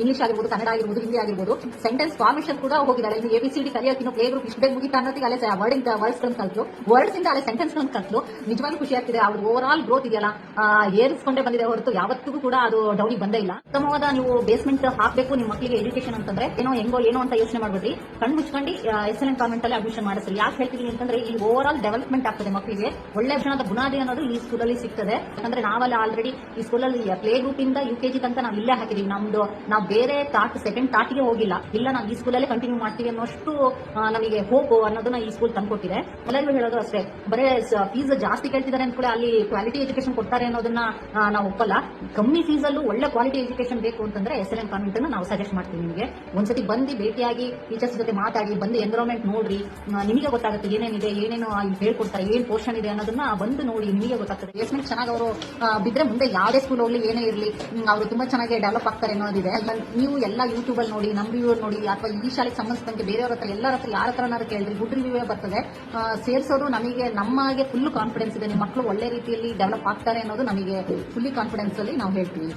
English ಆಗಿರ್ಬೋದು, ಕನ್ನಡ ಆಗಿರ್ಬೋದು, ಹಿಂದಿ ಆಗಿರ್ಬೋದು, ಸೆಂಟೆನ್ಸ್ ಫಾರ್ಮೇಷನ್ ಕೂಡ ಹೋಗಿದ್ದಾಳೆ. ಇನ್ನು ABCD ಕಲಿಯೋಕಿನ್ನು ಪ್ಲೇ ಗ್ರೂಪ್ ಇಷ್ಟು ಬೇಗ ಮುಗಿತಾ ಅನ್ನೋದಕ್ಕೆ ಅಲ್ಲೇ ವರ್ಡ್ಸ್ ಗಳನ್ನು ಕಲ್ತು, ವರ್ಡ್ಸ್ ಇಂದ ಅಲ್ಲೇ ಸೆಂಟೆನ್ಸ್ ಗಳನ್ನು ಕಲ್ತು. ನಿಜವಾಗ್ಲೂ ಖುಷಿ ಆಗ್ತಿದೆ. ಅವ್ರ ಓವರ್ ಆಲ್ ಗ್ರೋತ್ ಇದೆಯಲ್ಲ, ಏರಿಸ್ಕೊಂಡೇ ಬಂದಿದೆ ಹೊರತು ಯಾವತ್ತಿಗೂ ಕೂಡ ಅದು ಡೌನಿಗೆ ಬಂದೇ ಇಲ್ಲ. ಉತ್ತಮವಾದ ನೀವು ಬೇಸ್ಮೆಂಟ್ ಹಾಕಬೇಕು ನಿಮ್ಮ ಮಕ್ಕಳಿಗೆ ಎಜುಕೇಶನ್ ಅಂತಂದ್ರೆ ಏನೋ ಅಂತ ಯೋಚನೆ ಮಾಡ್ಬಿಡ್ರಿ. ಕಣ್ಣು ಮುಚ್ಕೊಂಡು ಎಕ್ಸಲೆಂಟ್ ಕಾನ್ವೆಂಟ್ ಅಲ್ಲಿ ಅಡ್ಮಿಷನ್ ಮಾಡಿಸ್ರಿ. ಯಾಕೆ ಹೇಳ್ತೀನಿ ಅಂತಂದ್ರೆ ಇಲ್ಲಿ ಓವರ್ ಆಲ್ ಡೆವಲಪ್ಮೆಂಟ್ ಆಗ್ತದೆ. ಮಕ್ಕಳಿಗೆ ಒಳ್ಳೆ ಕ್ಷಣದ ಬುನಾದಿ ಅನ್ನೋದು ಈ ಸ್ಕೂಲಲ್ಲಿ ಸಿಗ್ತದೆ. ಯಾಕಂದ್ರೆ ನಾವಲ್ಲಿ ಆಲ್ರೆಡಿ ಈ ಸ್ಕೂಲಲ್ಲಿ ಪ್ಲೇ ಗ್ರೂಪ್ ಇಂದ UKG ತನಕ ನಾವು ಇಲ್ಲೇ ಹಾಕಿದೀವಿ. ನಾವು ಬೇರೆ ಸೆಕೆಂಡ್ ತಾಟಿಗೆ ಹೋಗಿಲ್ಲ. ಇಲ್ಲ ನಾವು ಈ ಸ್ಕೂಲಲ್ಲೇ ಕಂಟಿನ್ಯೂ ಮಾಡ್ತೀವಿ ಅನ್ನೋಷ್ಟು ನಮಗೆ ಹೋಪ್ ಅನ್ನೋದನ್ನ ಈ ಸ್ಕೂಲ್ ತಂದ್ಕೊಟ್ಟಿದೆ. ಎಲ್ಲರಿಗೂ ಹೇಳೋದು ಅಷ್ಟೇ, ಬರೇ ಫೀಸ್ ಜಾಸ್ತಿ ಕೇಳ್ತಿದ್ದಾರೆ ಅಂತ ಕೂಡ ಅಲ್ಲಿ ಕ್ವಾಲಿಟಿ ಎಜುಕೇಶನ್ ಕೊಡ್ತಾರೆ ಅನ್ನೋದನ್ನ ನಾವು ಒಪ್ಪಲ್ಲ. ಕಮ್ಮಿ ಫೀಸ್ ಅಲ್ಲೂ ಒಳ್ಳೆ ಕ್ವಾಲಿಟಿ ಎಜುಕೇಶನ್ ಬೇಕು ಅಂತಂದ್ರೆ SLN ಕಾನ್ವೆಂಟ್ ಅನ್ನು ನಾವು ಸಜೆಸ್ಟ್ ಮಾಡ್ತೀವಿ. ನಿಮಗೆ ಒಂದ್ಸತಿ ಬಂದು ಭೇಟಿಯಾಗಿ ಟೀಚರ್ಸ್ ಜೊತೆ ಮಾತಾಡಿ, ಬಂದು ಎನ್ವಿರಾನ್ಮೆಂಟ್ ನೋಡ್ರಿ, ನಿಮಗೆ ಗೊತ್ತಾಗುತ್ತೆ ಏನೇನಿದೆ, ಏನೇನು ಹೇಳ್ಕೊಡ್ತಾರೆ, ಏನ್ ಪೋರ್ಷನ್ ಇದೆ ಅನ್ನೋದನ್ನ ಬಂದು ನೋಡಿ, ನಿಮಗೆ ಗೊತ್ತಾಗ್ತದೆ. ಪ್ಲೇಸ್ಮೆಂಟ್ ಚೆನ್ನಾಗಿ ಅವರು ಬಿದ್ರೆ ಮುಂದೆ ಯಾವುದೇ ಸ್ಕೂಲ್ ಹೋಗ್ಲಿ ಏನೇ ಇರಲಿ ಅವರು ತುಂಬಾ ಚೆನ್ನಾಗಿ ಡೆವಲಪ್ ಆಗ್ತಾರೆ ಅನ್ನೋದಿದೆ. ನೀವು ಎಲ್ಲ ಯೂಟ್ಯೂಬ್ ಅಲ್ಲಿ ನೋಡಿ, ನಮ್ಮ ವ್ಯೂವರ್ ನೋಡಿ, ಅಥವಾ ಈ ಶಾಲೆಗೆ ಸಂಬಂಧಿಸಿದಂತೆ ಬೇರೆಯವ್ರ ಹತ್ರ ಎಲ್ಲರ ಹತ್ರ ಯಾರ ಹತ್ರನಾದ್ರು ಕೇಳಿದ್ರಿ ಗುಡ್ ರಿವ್ಯೂ ಬರ್ತದೆ. ಸೇರ್ಸೋದು ನಮಗೆ ಫುಲ್ ಕಾನ್ಫಿಡೆನ್ಸ್ ಇದೆ. ನಿಮ್ಮ ಮಕ್ಕಳು ಒಳ್ಳೆ ರೀತಿಯಲ್ಲಿ ಡೆವಲಪ್ ಆಗ್ತಾರೆ ಅನ್ನೋದು ನಮಗೆ ಫುಲ್ಲಿ ಕಾನ್ಫಿಡೆನ್ಸ್ ಅಲ್ಲಿ ನಾವು ಹೇಳ್ತೀವಿ.